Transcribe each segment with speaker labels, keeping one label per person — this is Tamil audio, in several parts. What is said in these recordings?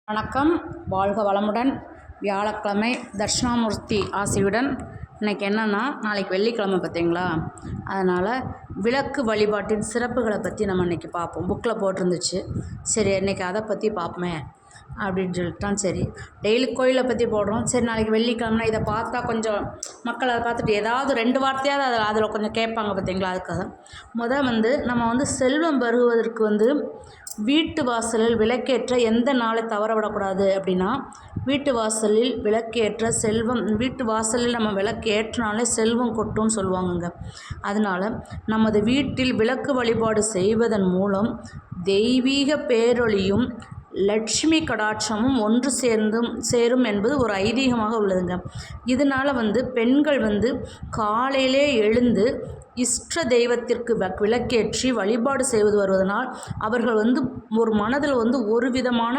Speaker 1: வணக்கம். வாழ்க வளமுடன். வியாழக்கிழமை தட்சிணாமூர்த்தி ஆசியுடன். இன்றைக்கி என்னென்னா, நாளைக்கு வெள்ளிக்கிழமை பார்த்தீங்களா, அதனால் விளக்கு வழிபாட்டின் சிறப்புகளை பற்றி நம்ம இன்றைக்கி பார்ப்போம். புக்கில் போட்டிருந்துச்சு. சரி, இன்றைக்கி அதை பற்றி பார்ப்போமே அப்படின்னு சொல்லிட்டான். சரி, டெய்லி கோயிலை பற்றி போடுறோம். சரி, நாளைக்கு வெள்ளிக்கிழமை இதை பார்த்தா கொஞ்சம் மக்கள் அதை பார்த்துட்டு ஏதாவது 2 வார்த்தையாவது அதில் கொஞ்சம் கேட்பாங்க பார்த்தீங்களா. அதுக்காக நம்ம செல்வம் பெறுவதற்கு வீட்டு வாசலில் விளக்கேற்ற எந்த நாளை தவற விடக்கூடாது அப்படின்னா, வீட்டு வாசலில் விளக்கேற்ற செல்வம், வீட்டு வாசலில் நம்ம விளக்கு ஏற்றினாலே செல்வம் கொட்டும்னு சொல்லுவாங்கங்க. அதனால் நமது வீட்டில் விளக்கு வழிபாடு செய்வதன் மூலம் தெய்வீக பேரொளியும் லட்சுமி கடாட்சமும் ஒன்று சேரும் என்பது ஒரு ஐதீகமாக உள்ளதுங்க. இதனால் பெண்கள் காலையிலே எழுந்து இஷ்ட தெய்வத்திற்கு விளக்கேற்றி வழிபாடு செய்வது வருவதனால் அவர்கள் ஒரு மனதில் ஒரு விதமான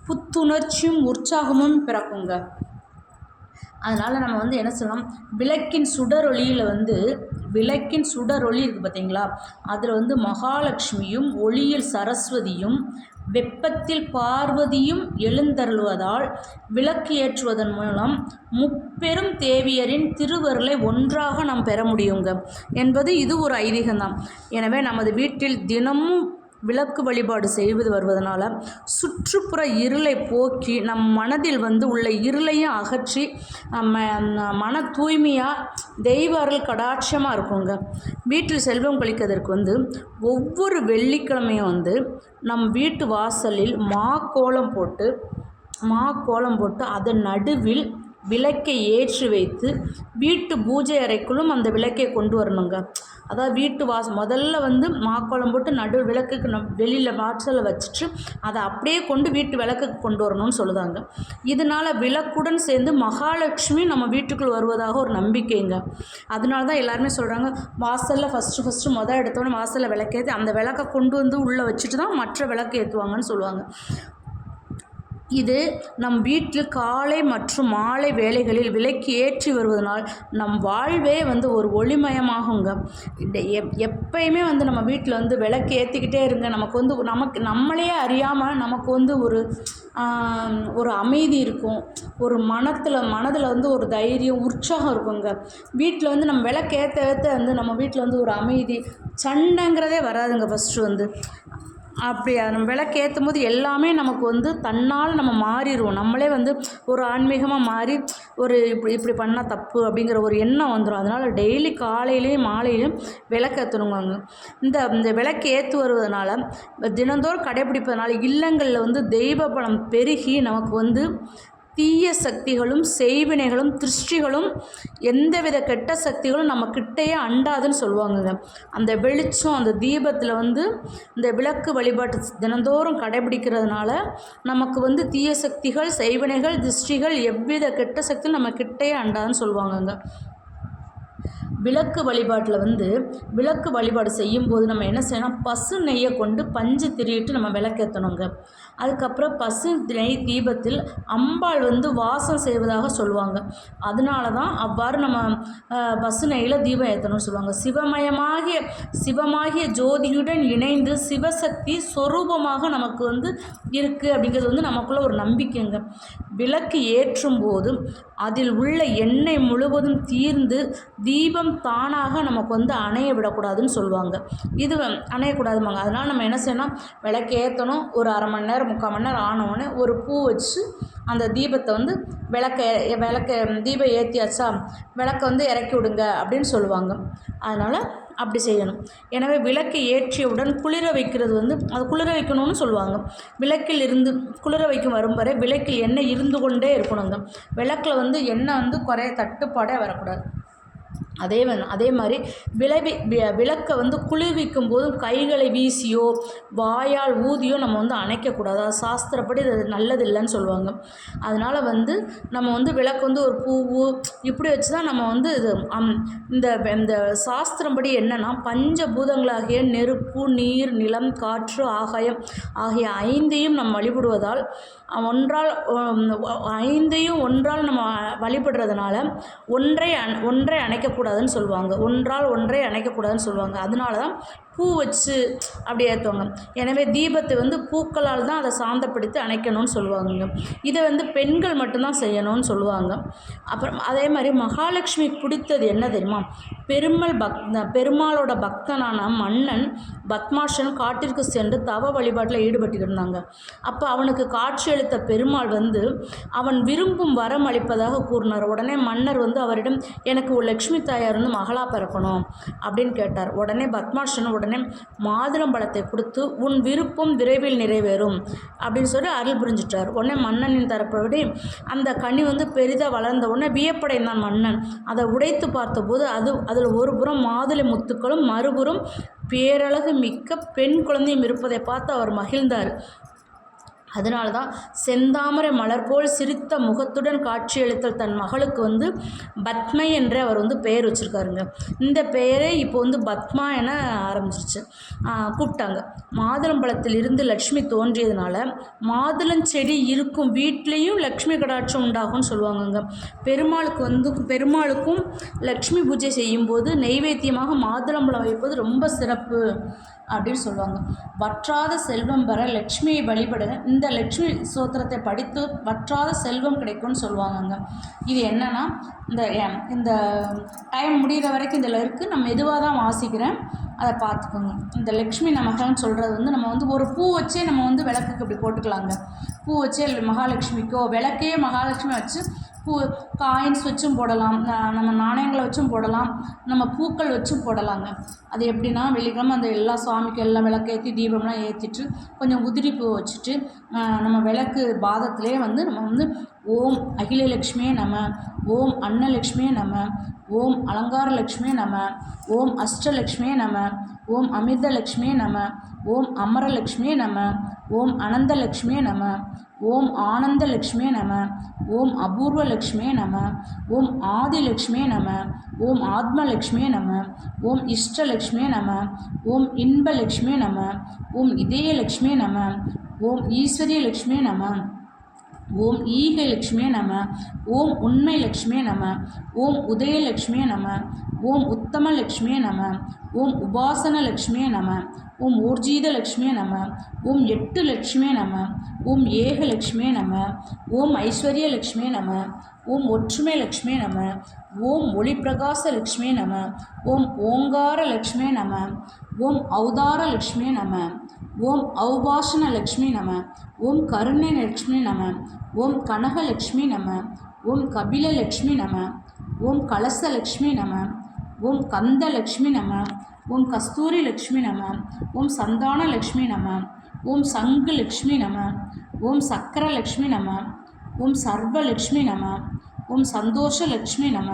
Speaker 1: புத்துணர்ச்சியும் உற்சாகமும் பிறக்குங்க. அதனால் நம்ம என்ன சொல்லலாம், விளக்கின் சுடரொளியில் விளக்கின் சுடரொளி இருக்குது பார்த்தீங்களா, அதில் மகாலட்சுமியும் ஒளியில் சரஸ்வதியும் வெப்பத்தில் பார்வதியும் எழுந்தருளுவதால் விளக்கு ஏற்றுவதன் மூலம் முப்பெரும் தேவியரின் திருவருளை ஒன்றாக நாம் பெற முடியுங்க என்பது இது ஒரு ஐதீகம்தான். எனவே நமது வீட்டில் தினமும் விளக்கு வழிபாடு செய்வது வருவதனால சுற்றுப்புற இருளை போக்கி நம் மனதில் உள்ள இருளையும் அகற்றி மன தூய்மையாக தெய்வ அருள் கடாட்சமாக இருக்குங்க. வீட்டில் செல்வம் கழிக்கிறதுக்கு ஒவ்வொரு வெள்ளிக்கிழமையும் நம் வீட்டு வாசலில் மாக்கோலம் போட்டு அதன் நடுவில் விளக்கை ஏற்றி வைத்து வீட்டு பூஜை அறைக்குள்ளும் அந்த விளக்கை கொண்டு வரணுங்க. அதாவது வீட்டு முதல்ல மாக்கோலம் போட்டு நடு விளக்குக்கு வெளியில் வாசலில் வச்சுட்டு அதை அப்படியே கொண்டு வீட்டு விளக்குக்கு கொண்டு வரணும்னு சொல்லுதாங்க. இதனால் விளக்குடன் சேர்ந்து மகாலட்சுமி நம்ம வீட்டுக்குள் வருவதாக ஒரு நம்பிக்கைங்க. அதனால தான் எல்லாருமே சொல்கிறாங்க, வாசலில் ஃபஸ்ட்டு எடுத்தோடனே வாசலில் விளக்கேற்றி அந்த விளக்கை கொண்டு உள்ளே வச்சுட்டு தான் மற்ற விளக்கு ஏற்றுவாங்கன்னு சொல்லுவாங்க. இது நம் வீட்டில் காலை மற்றும் மாலை வேளைகளில் விளக்கு ஏற்றி வருவதனால் நம் வாழ்வே ஒரு ஒளிமயமாகுங்க. எப்பயுமே நம்ம வீட்டில் விளக்கு ஏற்றிக்கிட்டே இருங்க. நமக்கு நம்மளே அறியாமல் நமக்கு ஒரு அமைதி இருக்கும், ஒரு மனதில் ஒரு தைரியம் உற்சாகம் இருக்குங்க. வீட்டில் நம்ம விளக்கு ஏற்ற நம்ம வீட்டில் ஒரு அமைதி, சண்டைங்கிறதே வராதுங்க. ஃபஸ்ட்டு அப்படி நம்ம விளக்கு ஏற்றும் போது எல்லாமே நமக்கு தன்னால் நம்ம மாறிடுவோம். நம்மளே ஒரு ஆன்மீகமாக மாறி இப்படி பண்ணால் தப்பு அப்படிங்கிற ஒரு எண்ணம் வந்துடும். அதனால் டெய்லி காலையிலையும் மாலையிலையும் விளக்கு ஏற்றணுங்க. இந்த விளக்கு ஏற்று வருவதனால தினந்தோறும் கடைபிடிப்பதனால இல்லங்களில் தெய்வ பலம் பெருகி நமக்கு தீய சக்திகளும் செய்வினைகளும் திருஷ்டிகளும் எந்தவித கெட்ட சக்திகளும் நம்ம கிட்டேயே அண்டாதுன்னு சொல்லுவாங்கங்க. அந்த வெளிச்சம் அந்த தீபத்தில் இந்த விளக்கு வழிபாட்டு தினந்தோறும் கடைபிடிக்கிறதுனால நமக்கு தீய சக்திகள் செய்வினைகள் திருஷ்டிகள் எவ்வித கெட்ட சக்தியும் நம்ம கிட்டேயே அண்டாதுன்னு சொல்லுவாங்கங்க. விளக்கு வழிபாட்டில் விளக்கு வழிபாடு செய்யும்போது நம்ம என்ன செய்யணும், பசு நெய்யை கொண்டு பஞ்சு திரியிட்டு நம்ம விளக்கேற்றணுங்க. அதுக்கப்புறம் பசு நெய் தீபத்தில் அம்பாள் வாசம் செய்வதாக சொல்லுவாங்க. அதனால தான் அவ்வாறு நம்ம பசு நெய்யில் தீபம் ஏற்றணும்னு சொல்லுவாங்க. சிவமாகிய ஜோதியுடன் இணைந்து சிவசக்தி சொரூபமாக நமக்கு இருக்குது அப்படிங்கிறது நமக்குள்ள ஒரு நம்பிக்கைங்க. விளக்கு ஏற்றும் போது அதில் உள்ள எண்ணெய் முழுவதும் தீர்ந்து தீபம் தானாக நமக்கு அணைய விடக்கூடாதுன்னு சொல்லுவாங்க. இது அணையக்கூடாதுமாங்க. அதனால் நம்ம என்ன செய்யணும், விளக்கு ஏற்றணும். ஒரு அரை மணி நேரம் 3/4 மணி நேரம் ஆனவுடனே ஒரு பூ வச்சு அந்த தீபத்தை விளக்க தீபம் ஏற்றியாச்சா, விளக்கை இறக்கி விடுங்க அப்படின்னு சொல்லுவாங்க. அதனால் அப்படி செய்யணும். எனவே விளக்கை ஏற்றியவுடன் குளிர வைக்கிறது அது குளிர வைக்கணும்னு சொல்லுவாங்க. விளக்கில் இருந்து குளிர வைக்கும் வரும் வரை விளக்கில் எண்ணெய் இருந்து கொண்டே இருக்கணுங்க. விளக்கில் எண்ணெய் குறைய தட்டுப்பாடே வரக்கூடாது. அதே மாதிரி விளக்கை குளிர்விக்கும் போது கைகளை வீசியோ வாயால் ஊதியோ நம்ம அணைக்கக்கூடாது. அது சாஸ்திரப்படி அது நல்லது இல்லைன்னு சொல்லுவாங்க. அதனால் நம்ம விளக்கு ஒரு பூவு இப்படி வச்சு தான் நம்ம இது இந்த சாஸ்திரப்படி என்னென்னா, பஞ்சபூதங்களாகிய நெருப்பு, நீர், நிலம், காற்று, ஆகாயம் ஆகிய 5ஐயும் நம்ம வழிபடுவதால் ஒன்றால் நம்ம வழிபடுறதுனால ஒன்றை அணைக்கக்கூடாதுன்னு சொல்லுவாங்க. ஒன்றால் ஒன்றை அணைக்கக்கூடாதுன்னு சொல்லுவாங்க. அதனால தான் பூ வச்சு அப்படி ஏற்றுவாங்க. எனவே தீபத்தை வந்து பூக்களால் தான் அதை சாந்தப்படுத்தி அணைக்கணும்னு சொல்லுவாங்க. இதை வந்து பெண்கள் மட்டும்தான் செய்யணும்னு சொல்லுவாங்க. அப்புறம் அதே மாதிரி மகாலட்சுமி பிடித்தது என்ன தெரியுமா? பெருமாளோட பக்தனான மன்னன் பத்மாஷன் காட்டிற்கு சென்று தவ வழிபாட்டில் ஈடுபட்டு இருந்தாங்க. அப்போ அவனுக்கு காட்சியளித்த பெருமாள் வந்து அவன் விரும்பும் வரம் அளிப்பதாக கூறினார். உடனே மன்னர் வந்து அவரிடம் எனக்கு லட்சுமி தாயார் வந்து மகளா பிறக்கணும் அப்படின்னு கேட்டார். உடனே பத்மாஷன் உடனே மாதுளம்பழத்தை கொடுத்து உன் விருப்பம் விரைவில் நிறைவேறும் அப்படின்னு சொல்லி அருள் புரிஞ்சிட்டார். உடனே மன்னனின் தரப்படி அந்த கனி வந்து பெரிதாக வளர்ந்த உடனே வியப்படைந்தான் மன்னன். அதை உடைத்து பார்த்தபோது அதில் ஒரு புறம் மாதுளை முத்துக்களும் மறுபுறம் பேரழகு மிக்க பெண் குழந்தையும் இருப்பதை பார்த்து அவர் மகிழ்ந்தார். அதனால தான் செந்தாமரை மலர் போல் சிரித்த முகத்துடன் காட்சியளித்தல் தன் மகளுக்கு வந்து பத்மை என்று அவர் வந்து பெயர் வச்சுருக்காருங்க. இந்த பெயரே இப்போ வந்து பத்மா என ஆரம்பிச்சிருச்சு, கூப்பிட்டாங்க. மாதுளம்பழத்தில் இருந்து லக்ஷ்மி தோன்றியதுனால மாதுளஞ்செடி இருக்கும் வீட்லேயும் லக்ஷ்மி கடாட்சம் உண்டாகும்னு சொல்லுவாங்கங்க. பெருமாளுக்கும் லக்ஷ்மி பூஜை செய்யும்போது நெய்வேத்தியமாக மாதுளம்பழம் வைப்பது ரொம்ப சிறப்பு அப்படின்னு சொல்லுவாங்க. வற்றாத செல்வம் பெற லக்ஷ்மியை வழிபட இந்த லக்ஷ்மி ஸ்தோத்திரத்தை படித்து வற்றாத செல்வம் கிடைக்கும்னு சொல்லுவாங்கங்க. இது என்னன்னா இந்த டைம் முடிகிற வரைக்கும் இதில் இருக்குது, நான் மெதுவாக தான் வாசிக்கிறேன், அதை பார்த்துக்கோங்க. இந்த லக்ஷ்மி நமகன்னு சொல்கிறது வந்து நம்ம வந்து ஒரு பூ வச்சே நம்ம வந்து விளக்குக்கு இப்படி போட்டுக்கலாங்க. பூ வச்சே மகாலட்சுமிக்கோ விளக்கே மகாலட்சுமி வச்சு பூ காயின்ஸ் வச்சும் போடலாம், நம்ம நாணயங்களை வச்சும் போடலாம், நம்ம பூக்கள் வச்சும் போடலாங்க. அது எப்படின்னா வெள்ளிக்கிழமை அந்த எல்லா சுவாமிக்கு எல்லாம் விளக்கேற்றி தீபம்லாம் ஏற்றிட்டு கொஞ்சம் உதிரி பூ வச்சுட்டு நம்ம விளக்கு பாதத்திலே வந்து நம்ம வந்து ஓம் அகிலலக்ஷ்மியே நம, ஓம் அன்னலக்ஷ்மியே நம, ஓம் அலங்காரலக்ஷ்மியே நம, ஓம் அஷ்டலக்ஷ்மியே நம, ஓம் அமிர்தலக்ஷ்மியே நம, ஓம் அமரலக்ஷ்மியே நம, ஓம் அனந்தலக்ஷ்மியே நம, ஓம் ஆனந்தலக்ஷ்மியே நம, ஓம் அபூர்வலக்ஷ்மியே நம, ஓம் ஆதிலக்ஷ்மியே நம, ஓம் ஆத்மலக்ஷ்மியே நம, ஓம் இஷ்டலக்ஷ்மியே நம, ஓம் இன்பலக்ஷ்மியே நம, ஓம் இதயலக்ஷ்மியே நம, ஓம் ஈஸ்வரியலக்ஷ்மியே நம, ஓம் ஈகலக்ஷ்மியே நம, ஓம் உண்மைலக்ஷ்மியே நம, ஓம் உதயலக்ஷ்மியே நம, ஓம் உத்தமலக்ஷ்மியே நம, ஓம் உபாசனலக்ஷ்மியே நம, ஓம் ஊர்ஜிதலக்ஷ்மியே நம, ஓம் 8 லக்ஷ்மியே நம, ஓம் ஏகலக்ஷ்மியே நம, ஓம் ஐஸ்வர்யலக்ஷ்மியே நம, ஓம் ஒற்றுமை லக்ஷ்மியே நம, ஓம் ஒளிப்பிரகாச லக்ஷ்மியே நம, ஓம் ஓங்கார லக்ஷ்மியே நம, ஓம் ஔதார லக்ஷ்மியே நம, ஓம் ஔபாஷண லக்ஷ்மி நம, ஓம் கருணை லக்ஷ்மி நம, ஓம் கனகலக்ஷ்மி நம, ஓம் கபிலலக்ஷ்மி நம, ஓம் கலசலக்ஷ்மி நம, ஓம் கந்தலக்ஷ்மி நம, ஓம் கஸ்தூரி லக்ஷ்மி நம, ஓம் சந்தான லக்ஷ்மி நம, ஓம் சங்கு லக்ஷ்மி நம, ஓம் சக்கர லக்ஷ்மி நம, ஓம் சர்வலக்ஷ்மி நம, ஓம் சந்தோஷ லக்ஷ்மி நம,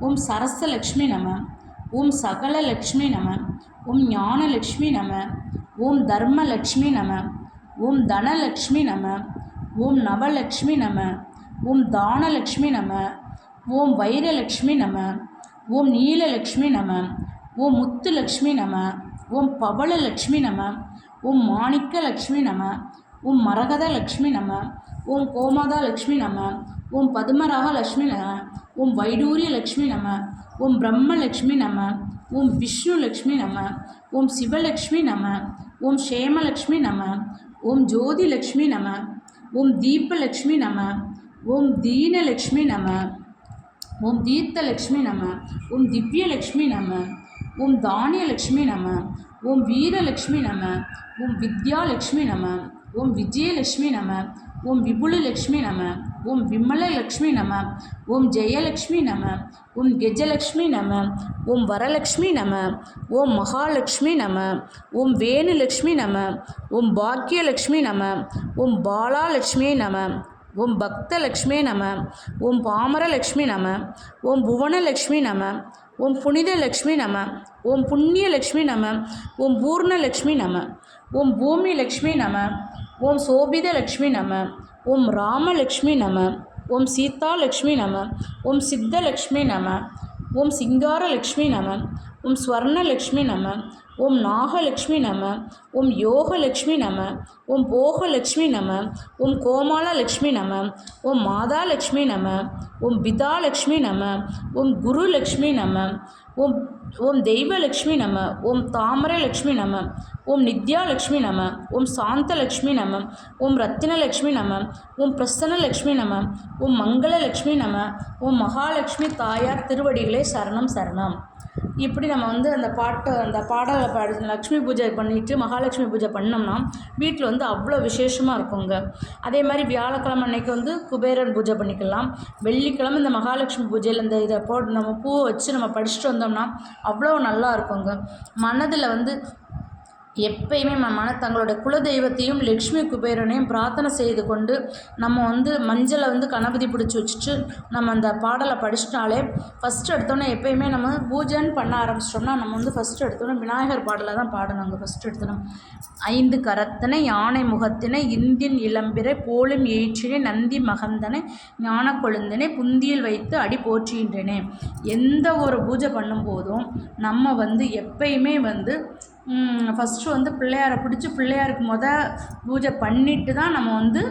Speaker 1: ஓம் சரச லக்ஷ்மி நம, ஓம் சகல லக்ஷ்மி நம, ஓம் ஞானலக்ஷ்மி நம, ஓம் தர்மலக்ஷ்மி நம, ஓம் தனலக்ஷ்மி நம, ஓம் நவலக்ஷ்மி நம, ஓம் தானலக்ஷ்மி நம, ஓம் வைரலக்ஷ்மி நம, ஓம் நீலலக்ஷ்மி நம, ஓம் முத்துலக்ஷ்மி நம, ஓம் பவளலக்ஷ்மி நம, ஓம் மாணிக்கலக்ஷ்மி நம, ஓம் மரகதலக்ஷ்மி நம, ஓம் கோமதலக்ஷ்மி நம, ஓம் பத்மராகலக்ஷ்மி நம, ஓம் வைடூரியலக்ஷ்மி நம, ஓம் பிரம்மலக்ஷ்மி நம, ஓம் விஷ்ணுலக்ஷ்மி நம, ஓம் சிவலக்ஷ்மி நம, ஓம் க்ஷேமலக்ஷ்மி நம, ஓம் ஜோதிலக்ஷ்மி நம, ஓம் தீபலக்ஷ்மி நம, ஓம் தீனலக்ஷ்மி நம, ஓம் தீர்த்தலக்ஷ்மி நம, ஓம் திவ்யலக்ஷ்மி நம, ஓம் தானியலக்ஷ்மி நம, ஓம் வீரலக்ஷ்மி நம, ஓம் வித்யாலக்ஷ்மி நம, ஓம் விஜயலக்ஷ்மி நம, ஓம் விபுலலக்ஷ்மி நம, ஓம் விமலலக்ஷ்மி நம, ஓம் ஜெயலக்ஷ்மி நம, ஓம் கெஜலக்ஷ்மி நம, ஓம் வரலக்ஷ்மி நம, ஓம் மகாலக்ஷ்மி நம, ஓம் வேணுலக்ஷ்மி நம, ஓம் பாக்யலக்ஷ்மி நம, ஓம் பாலாலக்ஷ்மியே நம, ஓம் பக்தலக்ஷ்மியே நம, ஓம் பாமரலக்ஷ்மி நம, ஓம் புவனலக்ஷ்மி நம, ஓம் புனிதலக்ஷ்மி நம, ஓம் புண்ணியலக்ஷ்மி நம, ஓம் பூர்ணலக்ஷ்மி நம, ஓம் பூமிலக்ஷ்மி நம, ஓம் சோபிதலக்ஷ்மி நம, ஓம் ராமலக்ஷ்மி நம, ஓம் சீதாலக்ஷ்மி நம, ஓம் சித்தலக்ஷ்மி நம, ஓம் சிங்காரலக்ஷ்மி நம, ஓம் ஸ்வர்ணலக்ஷ்மி நம, ஓம் நாகலக்ஷ்மி நம, ஓம் யோகலக்ஷ்மி நம, ஓம் போகலக்ஷ்மி நம, ஓம் கோமாலலக்ஷ்மி நம, ஓம் மாதாலக்ஷ்மி நம, ஓம் பிதாலக்ஷ்மி நம, ஓம் குருலக்ஷ்மி நம, ஓம் ஓம் தெய்வலக்ஷ்மி நம, ஓம் தாமரலக்ஷ்மி நம, ஓம் நித்யாலக்ஷ்மி நம, ஓம் சாந்தலக்ஷ்மி நம, ஓம் ரத்தினலக்ஷ்மி நம, ஓம் பிரசன்னலக்ஷ்மி நம, ஓம் மங்களலக்ஷ்மி நம, ஓம் மகாலட்சுமி தாயார் திருவடிகளே சரணம் சரணம். இப்படி நம்ம வந்து அந்த பாடலை பாடி லக்ஷ்மி பூஜை பண்ணிவிட்டு மகாலட்சுமி பூஜை பண்ணோம்னா வீட்டில் வந்து அவ்வளோ விசேஷமாக இருக்குங்க. அதே மாதிரி வியாழக்கிழமை அன்னைக்கு வந்து குபேரன் பூஜை பண்ணிக்கலாம். வெள்ளிக்கிழமை இந்த மகாலட்சுமி பூஜையில் இந்த இதை போட்டு நம்ம பூவை வச்சு நம்ம படிச்சுட்டு வந்தோம்னா அவ்வளோ நல்லா இருக்குங்க. மனதில் வந்து எப்பயுமே தங்களோட குலதெய்வத்தையும் லக்ஷ்மி குபேரனையும் பிரார்த்தனை செய்து கொண்டு நம்ம வந்து மஞ்சளை வந்து கணபதி பிடிச்சி வச்சுட்டு நம்ம அந்த பாடலை படிச்சிட்டாலே ஃபஸ்ட்டு எடுத்தோன்னே எப்பயுமே நம்ம பூஜைன்னு பண்ண ஆரம்பிச்சிட்டோம்னா நம்ம வந்து ஃபஸ்ட்டு எடுத்தோன்னே விநாயகர் பாடலை தான் பாடணுங்க. ஃபஸ்ட்டு எடுத்தோம் 5 கரத்தனை யானை முகத்தினை இந்தின் இளம்பிறை போலும் ஏற்றினை நந்தி மகந்தனை ஞான கொழுந்தனை புந்தியில் வைத்து அடி போற்றுகின்றனே. எந்த ஒரு பூஜை பண்ணும்போதும் நம்ம வந்து எப்பயுமே வந்து ஃபஸ்ட்டு வந்து பிள்ளையாரை பிடிச்சி பிள்ளையாருக்கு பூஜை பண்ணிவிட்டு தான் நம்ம வந்து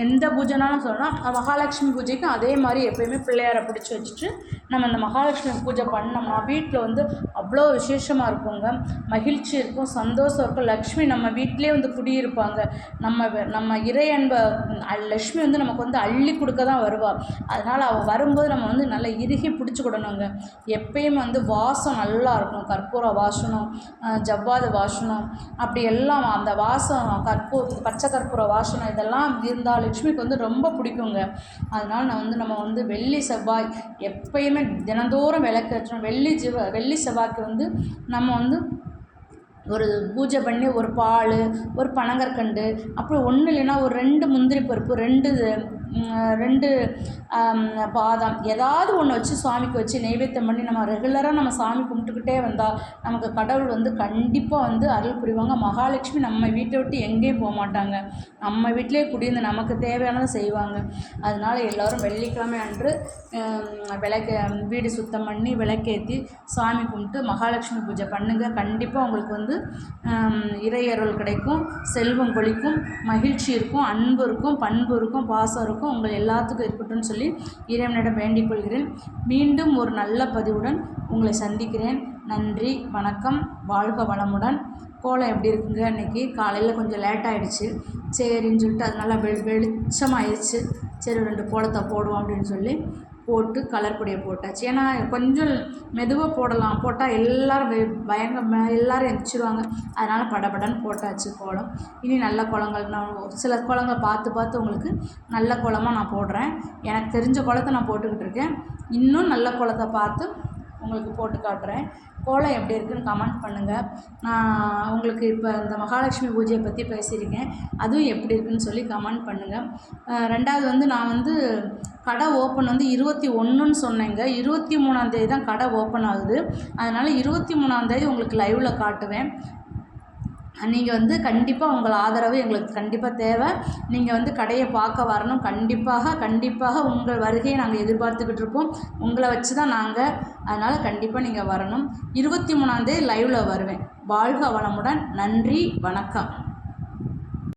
Speaker 1: எந்த பூஜைனாலும் சொல்லலாம். மகாலட்சுமி பூஜைக்கும் அதே மாதிரி எப்போயுமே பிள்ளையாரை பிடிச்சி வச்சுட்டு நம்ம அந்த மகாலட்சுமி பூஜை பண்ணோம்னா வீட்டில் வந்து அவ்வளோ விசேஷமாக இருக்குங்க. மகிழ்ச்சி இருக்கும், சந்தோஷம் இருக்கும். லக்ஷ்மி நம்ம வீட்டிலே வந்து குடியிருப்பாங்க. நம்ம இறையன்ப லக்ஷ்மி வந்து நமக்கு வந்து அள்ளி கொடுக்க தான் வருவாள். அதனால் அவள் வரும்போது நம்ம வந்து நல்லா இறுகி பிடிச்சிக்கிடணுங்க. எப்பயும் வந்து வாசம் நல்லா இருக்கும். கற்பூர வாசனம், ஜவ்வாது வாசனம், அப்படி எல்லாம் அந்த வாசம் பச்சை கற்பூர வாசனம் இதெல்லாம் இருந்தால் லக்ஷ்மிக்கு வந்து ரொம்ப பிடிக்குங்க. அதனால் நம்ம வந்து வெள்ளி செவ்வாய் எப்பயுமே தினந்தோறும் விளக்கேற்றணும். வெள்ளி செவ்வாய்க்கு வந்து நம்ம வந்து ஒரு பூஜை பண்ணி ஒரு பால், ஒரு பனங்கற்கண்டு, அப்புறம் ஒன்றும் இல்லைன்னா ஒரு 2 முந்திரி பருப்பு, 2 பாதாம் ஏதாவது ஒன்று வச்சு சுவாமிக்கு வச்சு நெய்வேத்தியம் பண்ணி நம்ம ரெகுலராக நம்ம சாமி கும்பிட்டுக்கிட்டே வந்தால் நமக்கு கடவுள் வந்து கண்டிப்பாக வந்து அருள் புரிவாங்க. மகாலட்சுமி நம்ம வீட்டை விட்டு எங்கேயும் போக மாட்டாங்க. நம்ம வீட்டிலே குடியிருந்து நமக்கு தேவையானதை செய்வாங்க. அதனால் எல்லோரும் வெள்ளிக்கிழமை அன்று வீடு சுத்தம் பண்ணி விளக்கேற்றி சாமி கும்பிட்டு மகாலட்சுமி பூஜை பண்ணுங்கள். கண்டிப்பாக உங்களுக்கு வந்து இறையருள் கிடைக்கும், செல்வம் கொளிக்கும், மகிழ்ச்சி இருக்கும், அன்பு இருக்கும், பண்பு இருக்கும், பாசம் இருக்கும். உங்கள் எல்லாத்துக்கும் இருக்கட்டும்னு சொல்லி இறைவனிடம் வேண்டிக் கொள்கிறேன். மீண்டும் ஒரு நல்ல பதிவுடன் உங்களை சந்திக்கிறேன். நன்றி, வணக்கம், வாழ்க வளமுடன். கோலம் எப்படி இருக்குங்க? இன்றைக்கி காலையில் கொஞ்சம் லேட் ஆகிடுச்சு. சரின்னு சொல்லிட்டு அதனால் வெளிச்சமாகிடுச்சு. சரி 2 கோலத்தை போடுவோம் அப்படின்னு சொல்லி போட்டு கலர் பொடியை போட்டாச்சு. ஏன்னா கொஞ்சம் மெதுவாக போட்டால் எல்லோரும் எல்லோரும் எந்திரிச்சிருவாங்க. அதனால் படபடன்னு போட்டாச்சு கோலம். இனி நல்ல கோலங்கள் நான் சில கோலங்கள் பார்த்து உங்களுக்கு நல்ல கோலமாக நான் போடுறேன். எனக்கு தெரிஞ்ச கோலத்தை நான் போட்டுக்கிட்டு இருக்கேன். இன்னும் நல்ல கோலத்தை பார்த்து உங்களுக்கு போட்டு காட்டுறேன். கோலம் எப்படி இருக்குதுன்னு கமெண்ட் பண்ணுங்கள். நான் உங்களுக்கு இப்போ இந்த மகாலட்சுமி பூஜையை பற்றி பேசியிருக்கேன். அதுவும் எப்படி இருக்குதுன்னு சொல்லி கமெண்ட் பண்ணுங்கள். 2வது வந்து நான் வந்து கடை ஓப்பன் வந்து 21ன்னு சொன்னேங்க. 23ஆம் தேதி தான் கடை ஓப்பன் ஆகுது. அதனால் 23ஆம் தேதி உங்களுக்கு லைவில் காட்டுவேன். நீங்கள் வந்து கண்டிப்பாக உங்கள் ஆதரவு எங்களுக்கு கண்டிப்பாக தேவை. நீங்கள் வந்து கடையை பார்க்க வரணும். கண்டிப்பாக உங்கள் வருகையை நாங்கள் எதிர்பார்த்துக்கிட்டு இருப்போம். உங்களை வச்சு தான் நாங்கள். அதனால் கண்டிப்பாக நீங்கள் வரணும். 23ஆம் தேதி லைவில் வருவேன். வாழ்க வளமுடன். நன்றி, வணக்கம்.